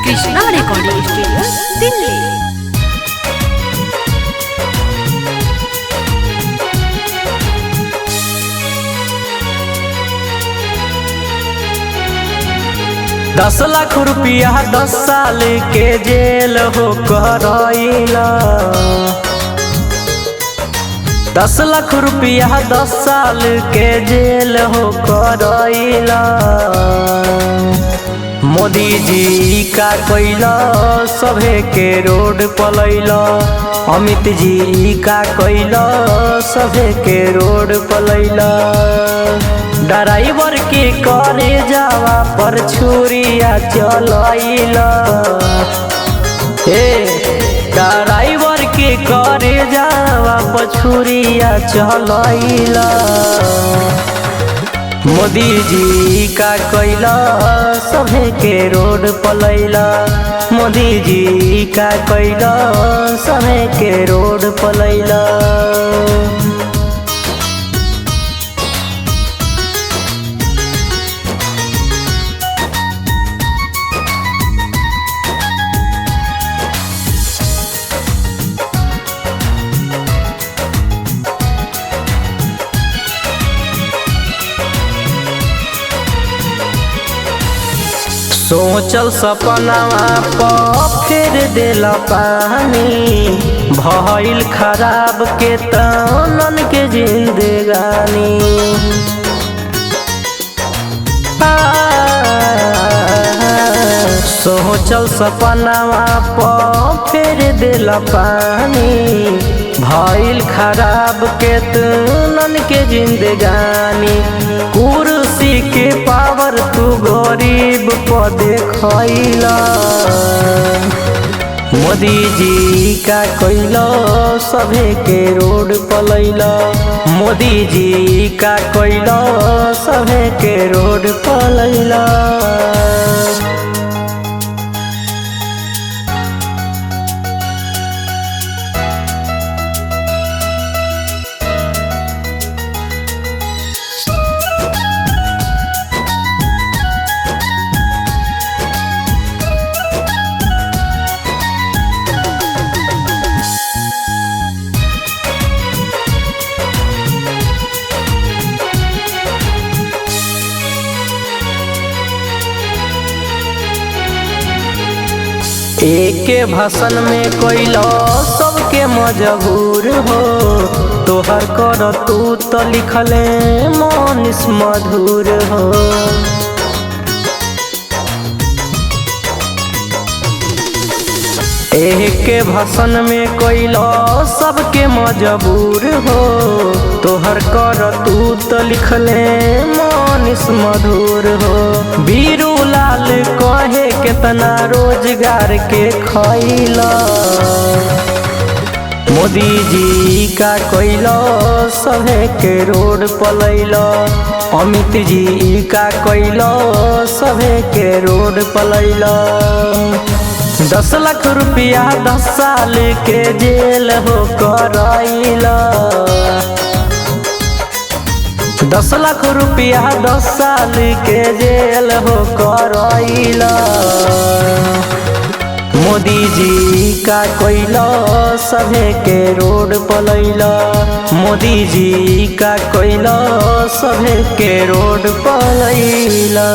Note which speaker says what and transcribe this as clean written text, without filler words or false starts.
Speaker 1: Krishna recording studio Delhi.
Speaker 2: 10 lakh रुपया 10 साल के जेल हो करैला। 10 लाख रुपया 10 साल के जेल हो करैला। मोदी जी का कैला सभे के रोड पलैला। अमित जी का कैला सभे के रोड पलैला। ड्राइवर के करे जावा पर छुरिया चलैला। ड्राइवर के करे जावा पर छुरिया चलैला। मोदी जी का कैला सभे के रोड पलैला। मोदी जी का कैला सभे के रोड पलैला। सोचल सपनावा पर फेर देला पानी। भइल खराब के तनन के जिंदगानी। सोचल सपनावा पर फेर देला पानी। भइल खराब के तनन के जिंदगानी। कुर्सी के पावर तू गरीब को देखैला। मोदी जी का कैला सभे के रोड पलैला। मोदी जी का कैला सभे के रोड पलैला। एक भाषण में कैला सबके मजबूर हो। तोहर कर तू तो लिखले मनीष मधुर हो। एक भाषण में कैला सबके मजबूर हो। तोहर कर तू तो लिखले मनीष मधुर हो। बीरू लाल कहे कितना रोजगार के खैला। मोदी जी का कैला सभे के रोड पलैला। अमित जी का कैला सभे के रोड पलैला। 10 लाख रुपया 10 साल के जेल हो करैला। 10 लाख रुपया 10 साल के जेल हो करैला। मोदी जी का कैला सभे के रोड पलैला। मोदी जी का कैला सभे के रोड पलैला।